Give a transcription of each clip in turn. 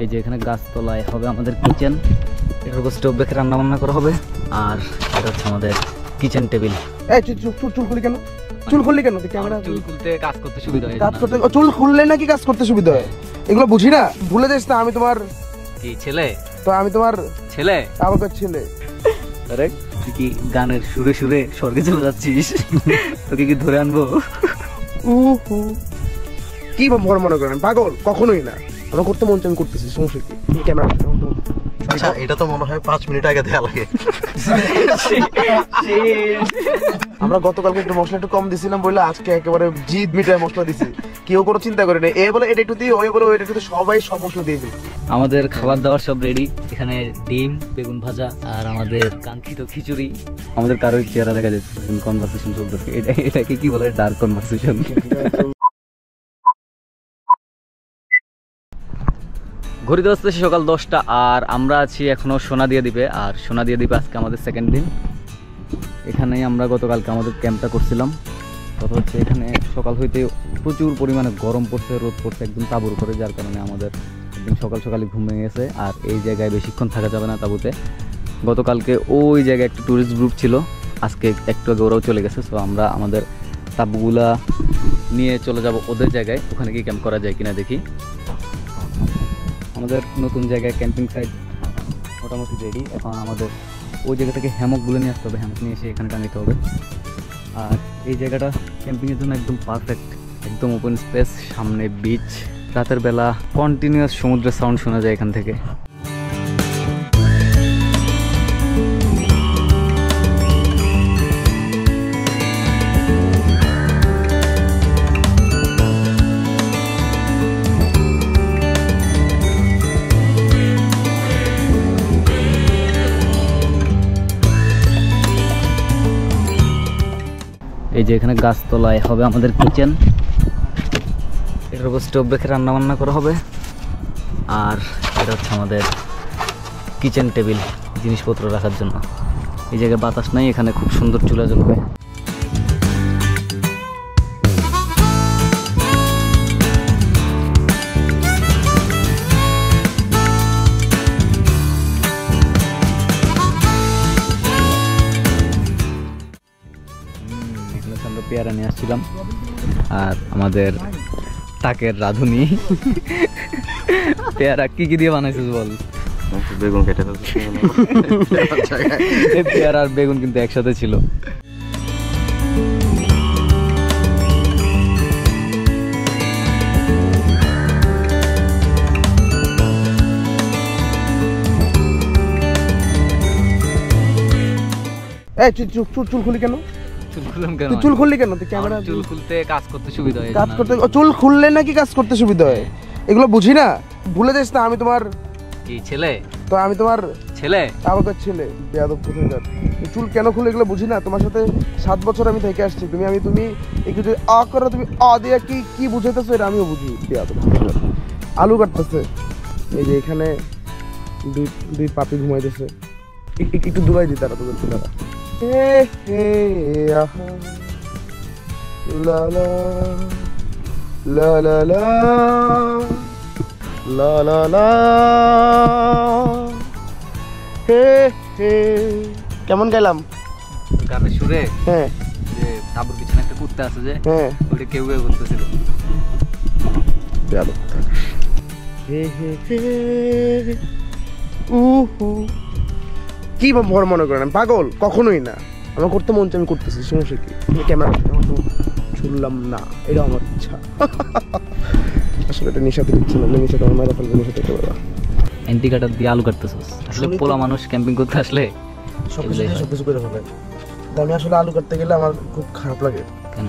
এই যে এখানে গাছতলায় হবে আমাদের কিচেন, এটার উপর স্টোভ রেখে রান্না বান্না করা হবে। আর এটা হচ্ছে আমাদের কিচেন টেবিল। এই চুল খুলি কেন? চুল খুললি কেন? ক্যামেরা চুল খুলতে কাজ করতে সুবিধা হয়। কাজ করতে চুল খুললে নাকি কাজ করতে সুবিধা হয়? এগুলো বুঝি না, ভুলে যাস না। আমি তোমার কি ছেলে? তো আমি তোমার ছেলে, আমাদের ছেলে। আরে তুই কি গানের সুরে সুরে স্বর্গে চলে যাচ্ছিস? তোকে কি ধরে আনবো? কি বড় মনে করেন? পাগল কখনোই না। আমরা করতে মন চান করতেছি, সমস্যা কি? ক্যামেরা আচ্ছা, এটা তো মনে হয় 5 মিনিট আগে দেয়া লাগে। আমরা গতকালকে একটু মশলা একটু কম দিছিলাম বলে আজকে একেবারে জিদ মিটায় মশলা দিছি। কেউ কোনো চিন্তা করে না, এ বলে এটা একটু দিই, ওই বলে ওইটা একটু, সবাই সব মশলা দিয়ে দিই। আমাদের খাবার দাবার সব রেডি। এখানে ডিম, বেগুন ভাজা আর আমাদের কাঙ্ক্ষিত খিচুড়ি। আমাদের কারোর চেহারা দেখা যাচ্ছে, কনভারসেশন চলতেছে। এটাকে কি বলে? Dark conversation. ঘড়িতে আসতেছে সকাল 10টা আর আমরা আছি এখনো সোনাদিয়া দ্বীপে। আর সোনাদিয়া দ্বীপে আজকে আমাদের সেকেন্ড দিন। এখানেই আমরা গতকালকে আমাদের ক্যাম্পটা করছিলাম। কথা হচ্ছে এখানে সকাল হইতে প্রচুর পরিমাণে গরম পড়ছে, রোদ পড়ছে একদম তাঁবুর করে, যার কারণে আমাদের একদম সকাল সকালে ঘুম ভেঙে গেছে। আর এই জায়গায় বেশিক্ষণ থাকা যাবে না তাঁবুতে। গতকালকে ওই জায়গায় একটা ট্যুরিস্ট গ্রুপ ছিল, আজকে একটু আগে ওরাও চলে গেছে। সো আমরা আমাদের তাঁবুগুলা নিয়ে চলে যাব ওদের জায়গায়, ওখানে গিয়ে ক্যাম্প করা যায় কিনা দেখি। আমাদের নতুন জায়গায় ক্যাম্পিং সাইট মোটামুটি রেডি। এখন আমাদের ওই জায়গা থেকে হ্যামকগুলো নিয়ে আসতে হবে, হ্যামক নিয়ে এসে এখানে টাঙাতে হবে। আর এই জায়গাটা ক্যাম্পিংয়ের জন্য একদম পারফেক্ট, একদম ওপেন স্পেস, সামনে বিচ। রাতের বেলা কন্টিনিউয়াস সমুদ্রের সাউন্ড শোনা যায় এখান থেকে। এই যে এখানে গাছতলায় হবে আমাদের কিচেন, এটার উপর স্টোভ রেখে রান্না বান্না করা হবে। আর এটা হচ্ছে আমাদের কিচেন টেবিল, জিনিসপত্র রাখার জন্য। এই জায়গায় বাতাস নাই, এখানে খুব সুন্দর চুলা জ্বলবে। আমরা পেয়ারা নিয়ে আসছিলাম আর আমাদের তাকের রাঁধুনি পেয়ারা কি কি দিয়ে বানাইছিস বল? বেগুন কেটে পেয়ারা আর বেগুন কিন্তু একসাথে ছিল। এই চুল খুলি কেন? চুল খুললি কেন? ক্যামেরা চুল খুলতে কাজ করতে সুবিধা হয়। কাজ করতে চুল খুললে নাকি কাজ করতে সুবিধা হয়? এগুলো বুঝি না, ভুলে যাস না। আমি তোমার কি ছেলে? তো আমি তোমার ছেলে, আমাদের ছেলে। বেয়াদব কোথাকার। চুল কেন খুলে এগুলো বুঝি না। তোমার সাথে 7 বছর আমি থেকে আসছি। তুমি একটু যদি আ করো, তুমি আ দিয়া কি বুঝাইতেছো এটা আমিও বুঝি। বেয়াদব। আলু কাটতেছে। এই যে এখানে দুই পাপি ঘুমাইতেছে। একটু দূরাই দিই তারা, তোদের তারা। লা লা লা লা লা লা লা লা। হে হে কেমন গেলাম গানের সুরে? হ্যাঁ, যে তাবুর পিছনে একটা কুত্তা আছে যে, হ্যাঁ, ওটা কেউ করতেছিল। হে হে হে উহু। কি বড় মনে করেন? পাগল কখনোই না। আমার করতে মন চাই, আমি করতেছি, সমস্যা কি? ক্যামেরা শুনলাম না, এটা আমার ইচ্ছা। আসলে এটা নিশাতে দিচ্ছে না, নিশাতে আমার মায়েরা ফেলবে, নিশাতে করবে। অ্যান্টি কাটার দিয়ে আলু কাটতেছিস? আসলে পোলা মানুষ ক্যাম্পিং করতে আসলে সবকিছু করে ফেলে। আমি আসলে আলু কাটতে গেলে আমার খুব খারাপ লাগে। কেন?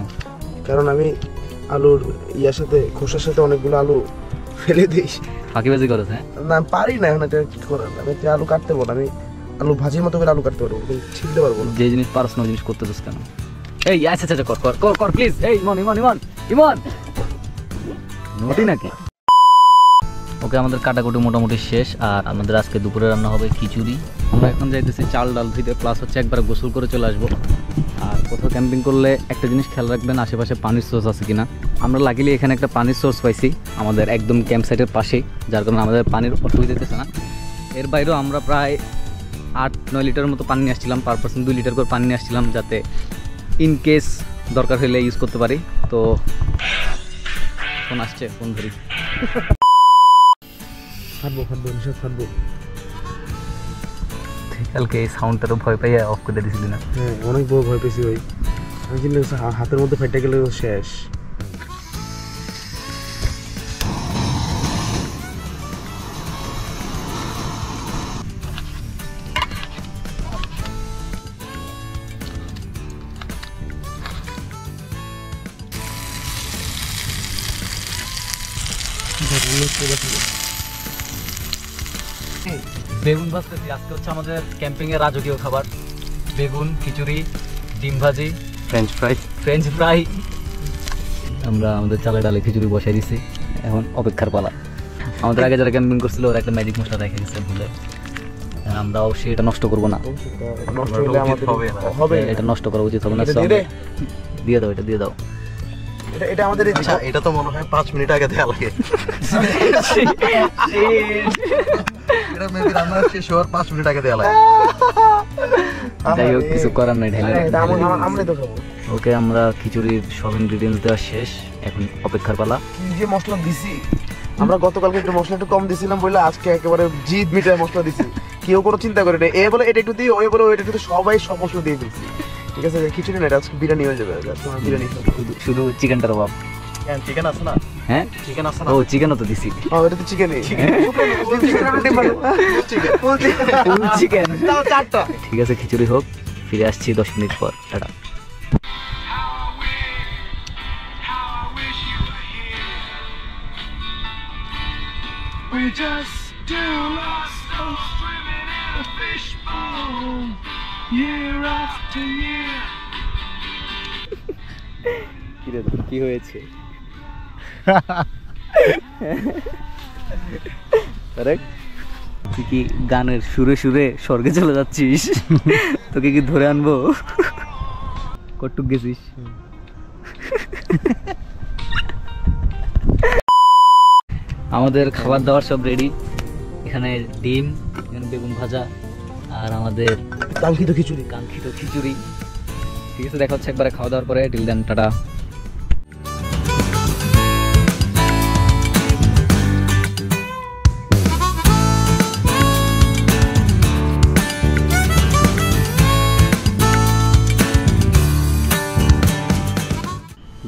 কারণ আমি আলুর ইয়ার সাথে, খোসার সাথে অনেকগুলো আলু ফেলে দিই। ফাঁকিবাজি করছ? হ্যাঁ না, পারি না এখন। এটা কি করার? আমি আলু কাটতে পারবো, আমি আলু ভাজির মতো করে আলু কাটতে পারবো, কিন্তু ছিলতে পারবো না। যে জিনিস পারছ না জিনিস করতেছিস কেন? এই আচ্ছা আচ্ছা কর কর কর কর প্লিজ। এই ইমন ইমন ইমন ইমন নটি নাকি? ওকে, আমাদের কাটাকুটি মোটামুটি শেষ। আর আমাদের আজকে দুপুরে রান্না হবে খিচুড়ি। আমরা এখন যাইতেছি চাল ডাল ধুইতে, প্লাস হচ্ছে একবার গোসল করে চলে আসবো। আর কোথাও ক্যাম্পিং করলে একটা জিনিস খেয়াল রাখবেন, আশেপাশে পানির সোর্স আছে কিনা। আমরা লাকিলি এখানে একটা পানির সোর্স পাইছি আমাদের একদম ক্যাম্প সাইটের পাশেই, যার কারণে আমাদের পানির অসুবিধা হতেছে না। এর বাইরেও আমরা প্রায় 8-9 লিটার মতো পানি নিয়ে আসছিলাম, পার পার্সন 2 লিটার করে পানি নিয়ে আসছিলাম, যাতে ইন কেস দরকার হলে ইউজ করতে পারি। তো ফোন আসছে, ফোন ধরি। কালকে এই সাউন্ডটারও ভয় পাইয়া অফ করে দিয়েছিলি না? হ্যাঁ, অনেক বড় ভয় পেয়েছি ভাই। আমি চিন্তা করছি হাতের মধ্যে ফেটে গেলে শেষ। বেগুন ভাজতেছি। আজকে হচ্ছে আমাদের ক্যাম্পিং এর রাজকীয় খাবার, বেগুন, খিচুড়ি, ডিম ভাজি, ফ্রেঞ্চ ফ্রাই। আমরা আমাদের চালে ডালে খিচুড়ি বসাই দিছি, এখন অপেক্ষার পালা। আমাদের আগে যারা ক্যাম্পিং করছিল ওরা একটা ম্যাজিক মশলা রেখে গেছে ভুলে, আমরা অবশ্যই এটা নষ্ট করবো না। নষ্ট হলে আমাদের হবে, এটা নষ্ট করা উচিত হবে না। দিয়ে দাও, এটা দিয়ে দাও। এটা আমাদের আচ্ছা, এটা তো মনে হয় 5 মিনিট আগে দেওয়া লাগে। এটা মেবি রান্না শেষ হওয়ার 5 মিনিট আগে দেওয়া লাগে। যাই হোক, কিছু করার নাই, ঢেলে আমরা তো খাবো। ওকে, আমরা খিচুড়ির সব ইনগ্রিডিয়েন্টস দেওয়া শেষ, এখন অপেক্ষার পালা। কি যে মশলা দিছি, আমরা গতকালকে একটু মশলা একটু কম দিছিলাম বলে আজকে একেবারে জিদ মিটার মশলা দিছি। কেউ কোনো চিন্তা করে না, এ বলে এটা একটু দিই, ওই বলে ওইটা একটু, সবাই সব মশলা দিয়ে দিচ্ছি। ঠিক আছে, খিচুড়ি না, এটা আজকে বিরিয়ানি হয়ে যাবে। বিরিয়ানি শুধু চিকেনটার অভাব। চিকেন আছে না? হ্যাঁ, চিকেন আছে না? ও চিকেনও তো দিছি। এটা তো চিকেনই, চিকেন। চারটা। ঠিক আছে, খিচুড়ি হোক, ফিরে আসছি 10 মিনিট পর। Tata. We just two lost souls swimming in a fishbowl, year after year. কি হয়েছে? তুই কি গানের সুরে সুরে স্বর্গে চলে যাচ্ছিস? তোকে কি ধরে আনবো? কটুক গেছিস? আমাদের খাবার দাবার সব রেডি। এখানে ডিম, এখানে বেগুন ভাজা, আর আমাদের কাঙ্ক্ষিত খিচুড়ি। ঠিক আছে, দেখা হচ্ছে একবারে খাওয়া দাওয়ার পরে। Till then, tata.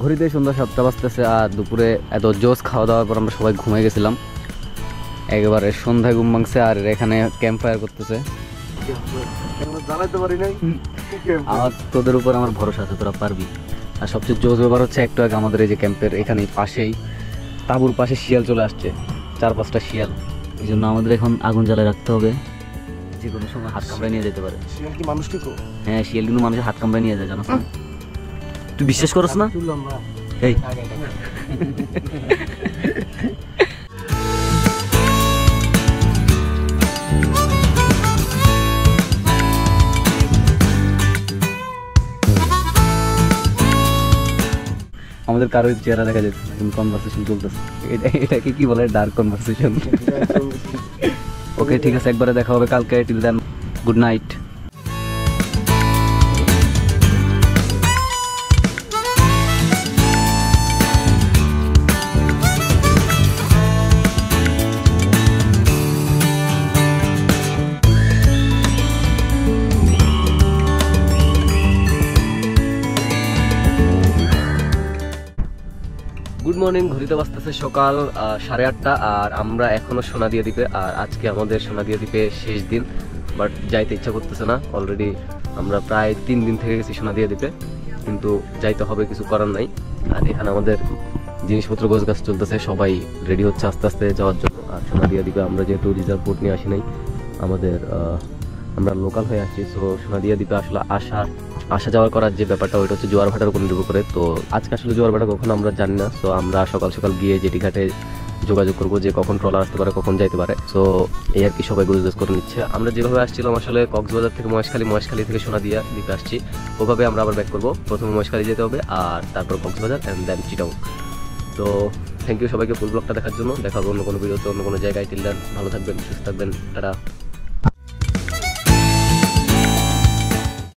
ঘড়িতে সন্ধ্যা 7টা বাজতেছে, আর দুপুরে এত জোস খাওয়া দাওয়ার পর আমরা সবাই ঘুমিয়ে গেছিলাম। একেবারে সন্ধ্যায় ঘুম ভাঙছে, আর এখানে ক্যাম্প ফায়ার করতেছে। জানাইতে পারি নাই। আমার তোদের উপর আমার ভরসা আছে, তোরা পারবি। আর সবচেয়ে জোস ব্যাপার হচ্ছে, একটু আগে আমাদের এই যে ক্যাম্পের এখানে পাশেই তাঁবুর পাশে শিয়াল চলে আসছে, 4-5টা শিয়াল। এই জন্য আমাদের এখন আগুন জ্বালায় রাখতে হবে, যে কোনো সময় হাত কামড়ায় নিয়ে যেতে পারে। শিয়াল কি মানুষ ঠিক? হ্যাঁ, শিয়াল কিন্তু মানুষের হাত কামড়ায় নিয়ে যায়, জানো না? তুই বিশ্বাস করছ না? এই আমাদের কারো চেহারা দেখা যাচ্ছে, কনভারসেশন চলতেছে। এটাকে কি বলে? Dark conversation. ওকে, ঠিক আছে, একবারে দেখা হবে কালকে। Till then, good night. Good morning. ঘড়িতে বাজতেছে সকাল 8:30, আর আমরা এখনো সোনাদিয়া দ্বীপে। আর আজকে আমাদের সোনাদিয়া দ্বীপে শেষ দিন, বাট যাইতে ইচ্ছা করতেছে না। অলরেডি আমরা প্রায় 3 দিন থেকে গেছি সোনাদিয়া দ্বীপে, কিন্তু যাইতে হবে, কিছু করার নাই। আর এখানে আমাদের জিনিসপত্র গোছগাছ চলতেছে, সবাই রেডি হচ্ছে আস্তে আস্তে যাওয়ার জন্য। আর সোনাদিয়া দ্বীপে আমরা যেহেতু রিজার্ভ বোট নিয়ে আসি নাই, আমাদের আমরা লোকাল হয়ে আসছি। সো সোনাদিয়া দ্বীপে আসলে আসা যাওয়া করার যে ব্যাপারটা, ওইটা হচ্ছে জোয়ার ভাটার উপর নির্ভর করে। তো আজকে আসলে জোয়ার ভাটা কখনো আমরা জানি না। সো আমরা সকাল সকাল গিয়ে জেটি ঘাটে যোগাযোগ করবো যে কখন ট্রলার আসতে পারে, কখন যাইতে পারে। সো এই আর কি, সবাই গুজগাছ করে নিচ্ছে। আমরা যেভাবে আসছিলাম আসলে কক্সবাজার থেকে মহেশখালী থেকে সোনাদিয়া দ্বীপে আসছি, ওভাবে আমরা আবার ব্যাক করবো। প্রথমে মহেশখালী যেতে হবে, আর তারপর কক্সবাজার অ্যান্ড দেন চিটাগং। তো থ্যাংক ইউ সবাইকে ফুল ব্লগটা দেখার জন্য। দেখা হবে অন্য কোনো ভিডিওতে, অন্য কোনো জায়গায়। টিল দেন ভালো থাকবেন, সুস্থ থাকবেন, টাটা।